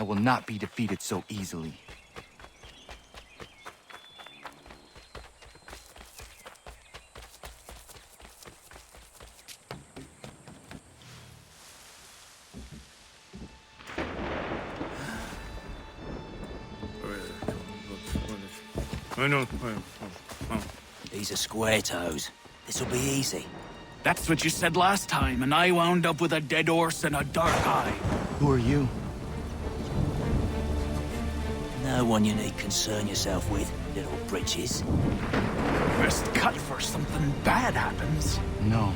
I will not be defeated so easily. These are square toes. This'll be easy. That's what you said last time, and I wound up with a dead horse and a dark eye. Who are you? No one you need concern yourself with, little britches. Best cut for something bad happens. No.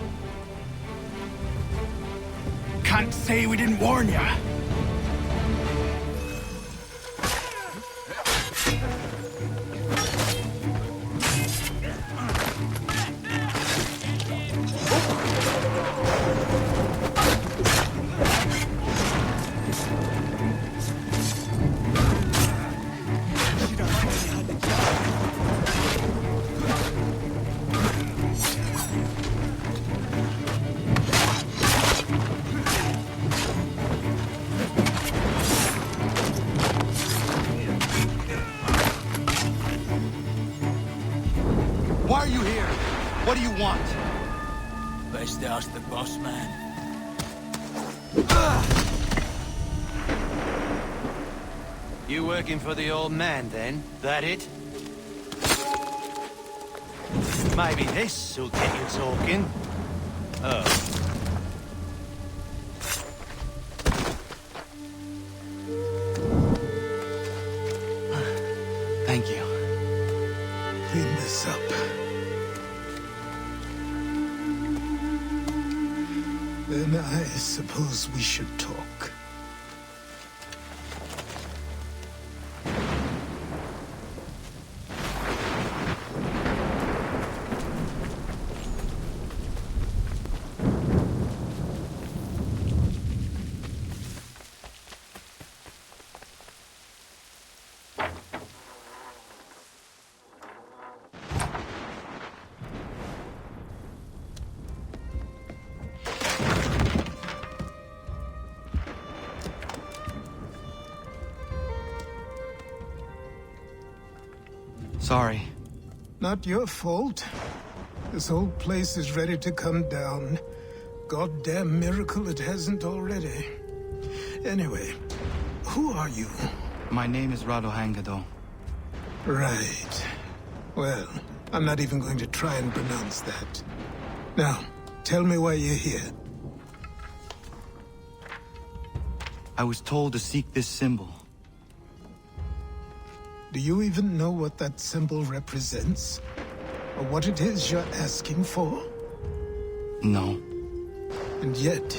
Can't say we didn't warn ya. Why are you here? What do you want? Best ask the boss man. You working for the old man, then? That it? Maybe this will get you talking. Oh. Thank you. Clean this up. Then I suppose we should talk. Sorry. Not your fault. This whole place is ready to come down. Goddamn miracle it hasn't already. Anyway, who are you? My name is Rado Hangado. Right. Well, I'm not even going to try and pronounce that. Now, tell me why you're here. I was told to seek this symbol. Do you even know what that symbol represents? Or what it is you're asking for? No. And yet,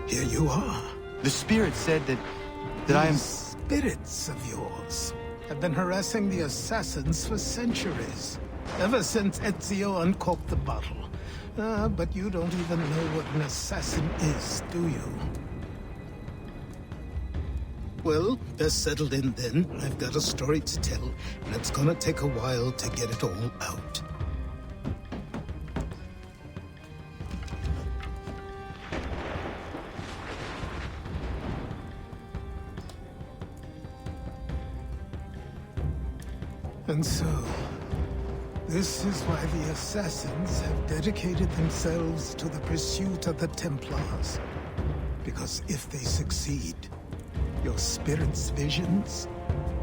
here you are. The spirit said that I am... These spirits of yours have been harassing the assassins for centuries. Ever since Ezio uncorked the bottle. But you don't even know what an assassin is, do you? Well, best settled in then. I've got a story to tell, and it's gonna take a while to get it all out. And so, this is why the Assassins have dedicated themselves to the pursuit of the Templars. Because if they succeed, your spirit's visions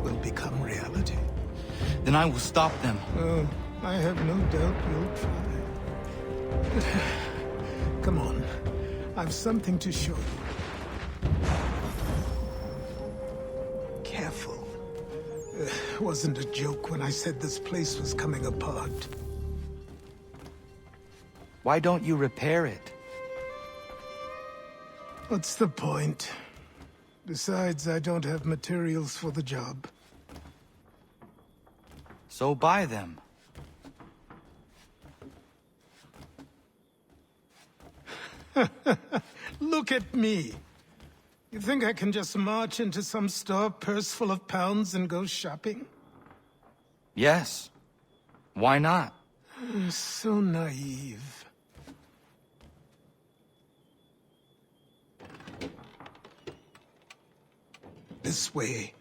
will become reality. Then I will stop them. Oh, I have no doubt you'll try. But, come on, I've something to show you. Careful. Wasn't a joke when I said this place was coming apart. Why don't you repair it? What's the point? Besides, I don't have materials for the job. So buy them. Look at me. You think I can just march into some store, purse full of pounds, and go shopping? Yes. Why not? So naive. This way.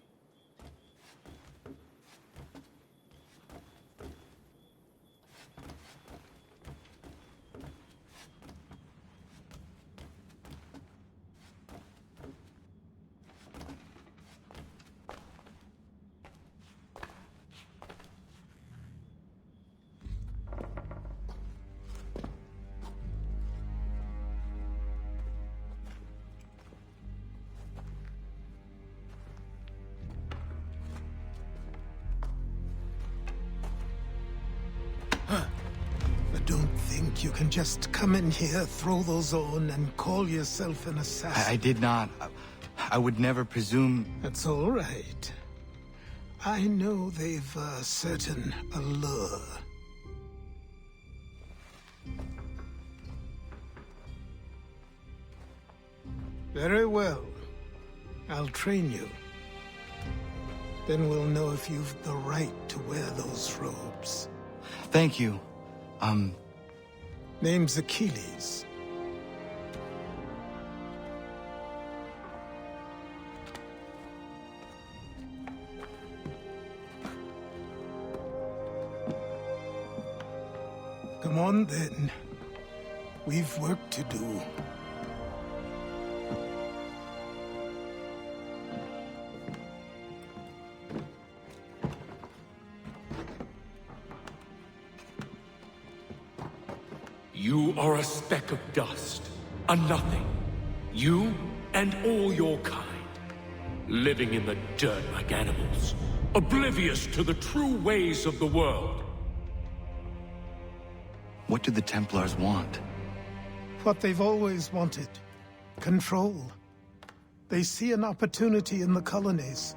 Don't think you can just come in here, throw those on, and call yourself an assassin. I did not. I would never presume... That's all right. I know they've a certain allure. Very well. I'll train you. Then we'll know if you've the right to wear those robes. Thank you. Name's Achilles. Come on, then. We've work to do. You are a speck of dust, a nothing. You and all your kind, living in the dirt like animals, oblivious to the true ways of the world. What do the Templars want? What they've always wanted. Control. They see an opportunity in the colonies.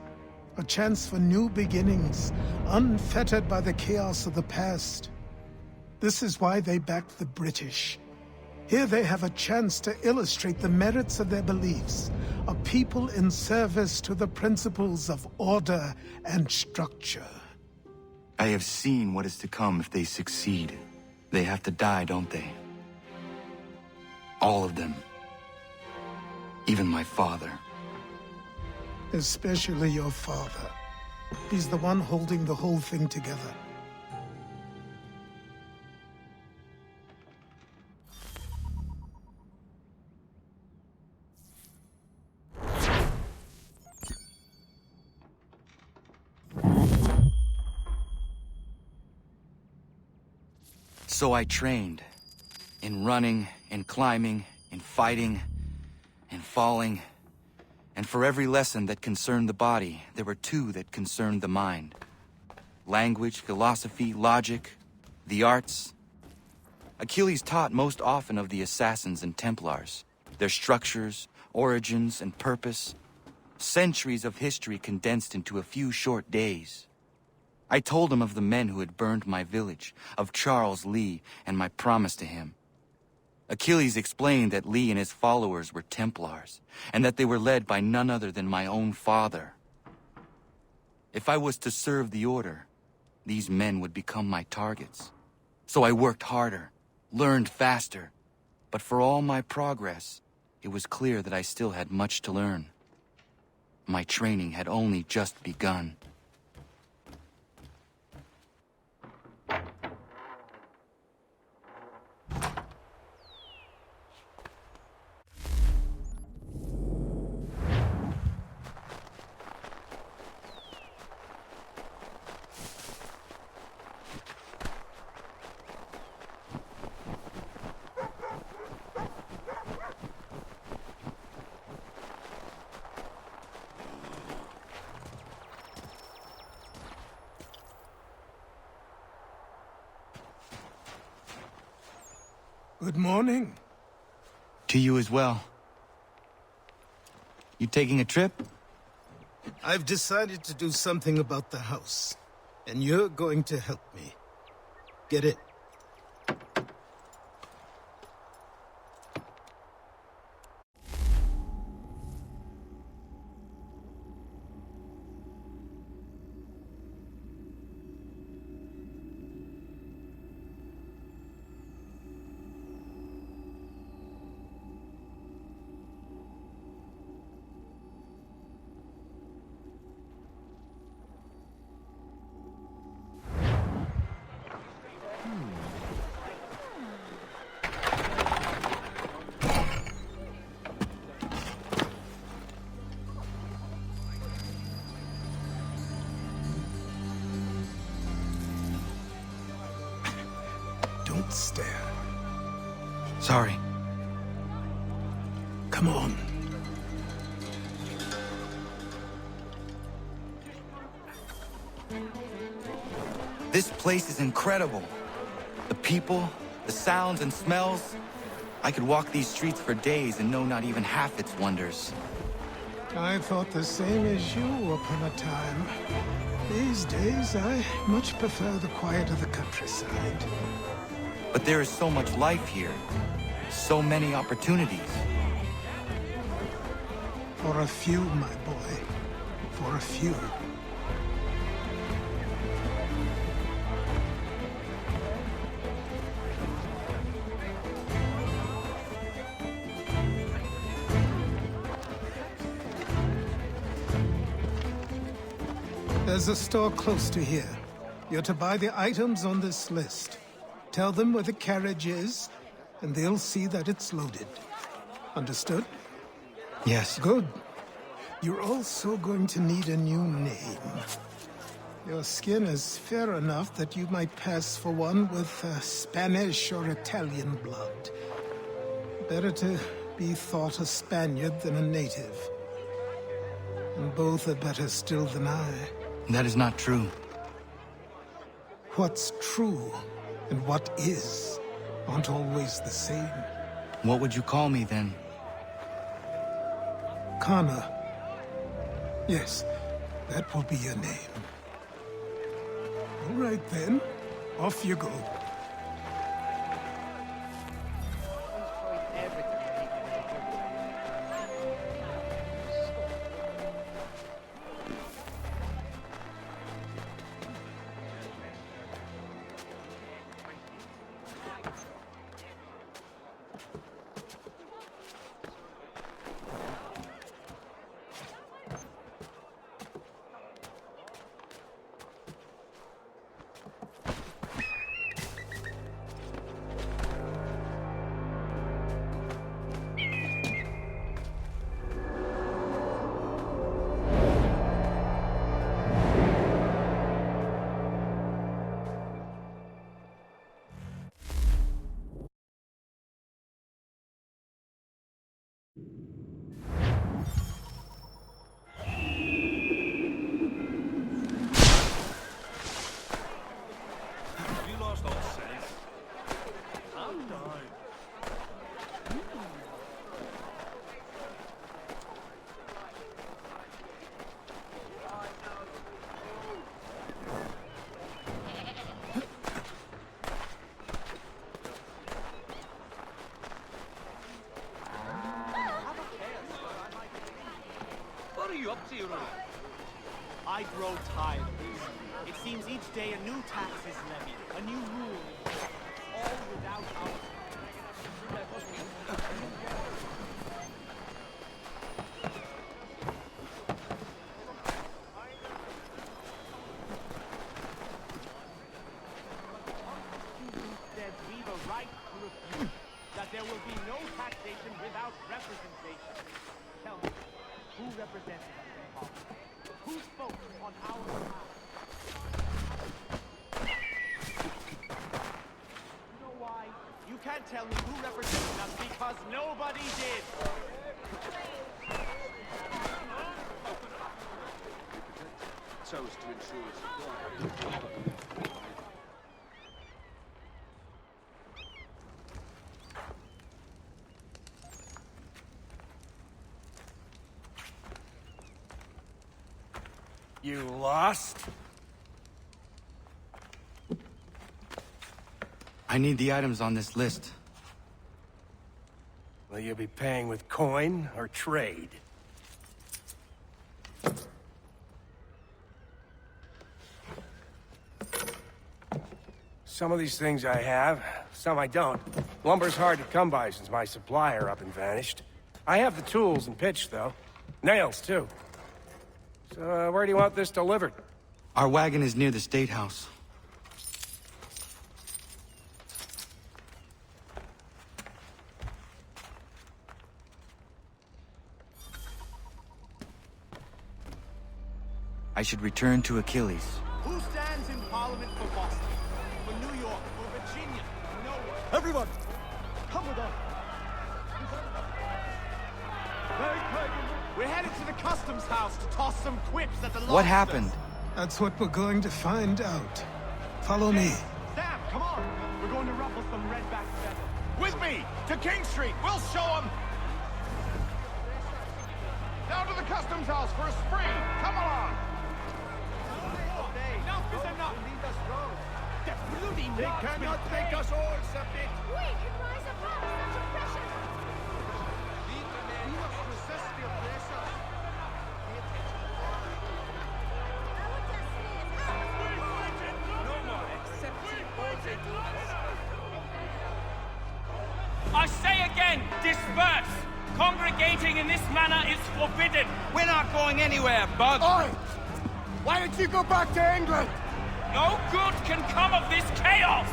A chance for new beginnings, unfettered by the chaos of the past. This is why they backed the British. Here they have a chance to illustrate the merits of their beliefs, a people in service to the principles of order and structure. I have seen what is to come if they succeed. They have to die, don't they? All of them. Even my father. Especially your father. He's the one holding the whole thing together. So I trained. In running, in climbing, in fighting, in falling. And for every lesson that concerned the body, there were two that concerned the mind. Language, philosophy, logic, the arts. Achilles taught most often of the assassins and Templars, their structures, origins, and purpose. Centuries of history condensed into a few short days. I told him of the men who had burned my village, of Charles Lee, and my promise to him. Achilles explained that Lee and his followers were Templars, and that they were led by none other than my own father. If I was to serve the Order, these men would become my targets. So I worked harder, learned faster, but for all my progress, it was clear that I still had much to learn. My training had only just begun. Good morning. To you as well. You taking a trip? I've decided to do something about the house, and you're going to help me. Get it? Don't stare. Sorry. Come on. This place is incredible. The people, the sounds and smells. I could walk these streets for days and know not even half its wonders. I thought the same as you upon a time. These days, I much prefer the quiet of the countryside. But there is so much life here. So many opportunities. For a few, my boy. For a few. There's a store close to here. You're to buy the items on this list. Tell them where the carriage is, and they'll see that it's loaded. Understood? Yes. Good. You're also going to need a new name. Your skin is fair enough that you might pass for one with Spanish or Italian blood. Better to be thought a Spaniard than a native. And both are better still than I. That is not true. What's true and what is aren't always the same. What would you call me then? Kana. Yes, that will be your name. All right then, off you go. What are you up to, Ronald? I grow tired of this. It seems each day a new tax is levied, a new rule, all without our... Said we've a right to refuse, that there will be no taxation without representation. Tell me, who represented us in Parliament? Who spoke on our behalf? You know why? You can't tell me who represented us because nobody did. So as to ensure supply. You lost? I need the items on this list. Will you be paying with coin or trade? Some of these things I have, some I don't. Lumber's hard to come by since my supplier up and vanished. I have the tools and pitch, though. Nails, too. So, where do you want this delivered? Our wagon is near the State House. I should return to Achilles. Who stands in Parliament for Boston? For New York? For Virginia? No Everyone, come with us. We're headed to the customs house to toss some quips at the lobsters. What happened? That's what we're going to find out. Follow me. Sam, come on. We're going to ruffle some redback feathers. With me to King Street. We'll show them. Down to the customs house for a spree. Come on. Enough is enough. Lead us wrong. The bloody They cannot take us all, Subject. We can rise above such oppression. We must resist the oppressor. Our destiny is ours. No more accepting all they do. I say again, disperse! Congregating in this manner is forbidden! We're not going anywhere, Bug. Oi! Why don't you go back to England? No good can come of this chaos!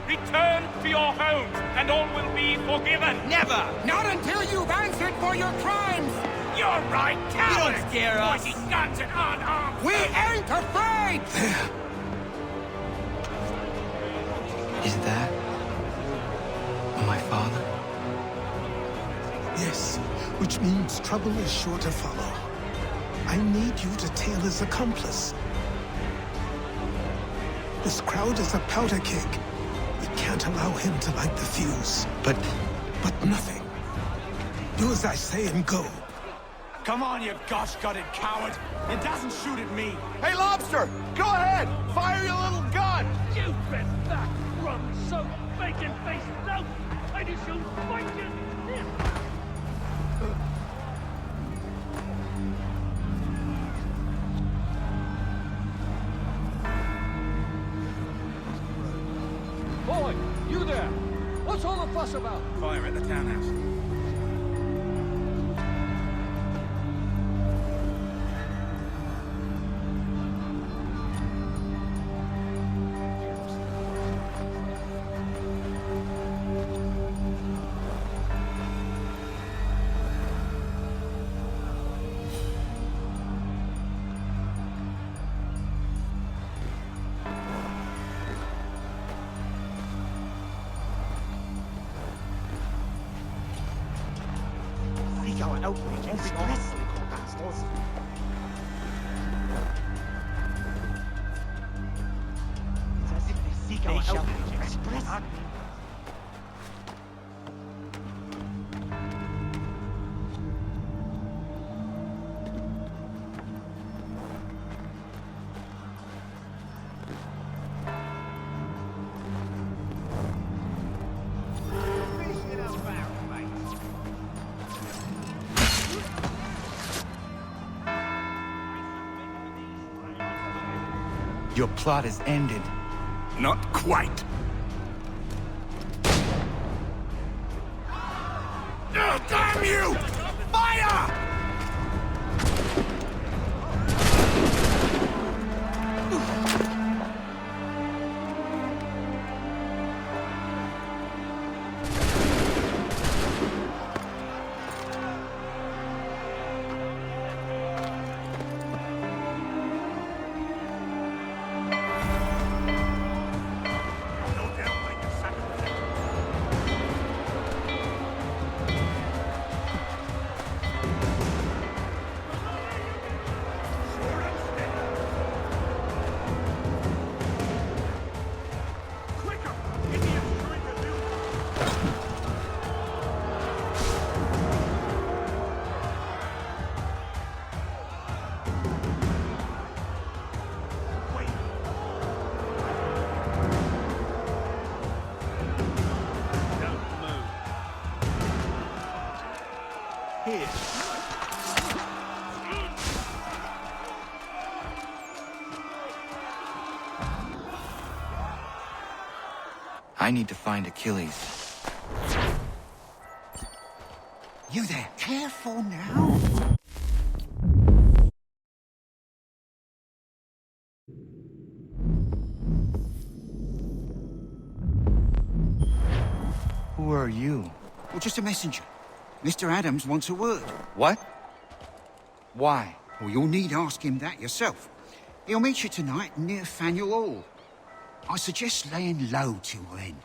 Return to your homes, and all will be forgiven! Never! Not until you've answered for your crimes! You're right, cowards! You don't scare us. Pointing guns and unarmed! We ain't afraid! Is that my father? Yes, which means trouble is sure to follow. I need you to tail his accomplice. This crowd is a powder keg. We can't allow him to light the fuse. But nothing. Do as I say and go. Come on, you gosh-gutted coward. It doesn't shoot at me. Hey, Lobster, go ahead. Fire your little gun. You bet that rum-soaked, bacon-faced lout! I just shall fight you! Boy, you there. What's all the fuss about? Fire at the townhouse. Your plot is ended. Not quite. Oh, damn you! Fire! I need to find Achilles. You there, careful now. Who are you? Well, just a messenger. Mr. Adams wants a word. What? Why? Well, you'll need ask him that yourself. He'll meet you tonight near Faneuil Hall. I suggest laying low till then.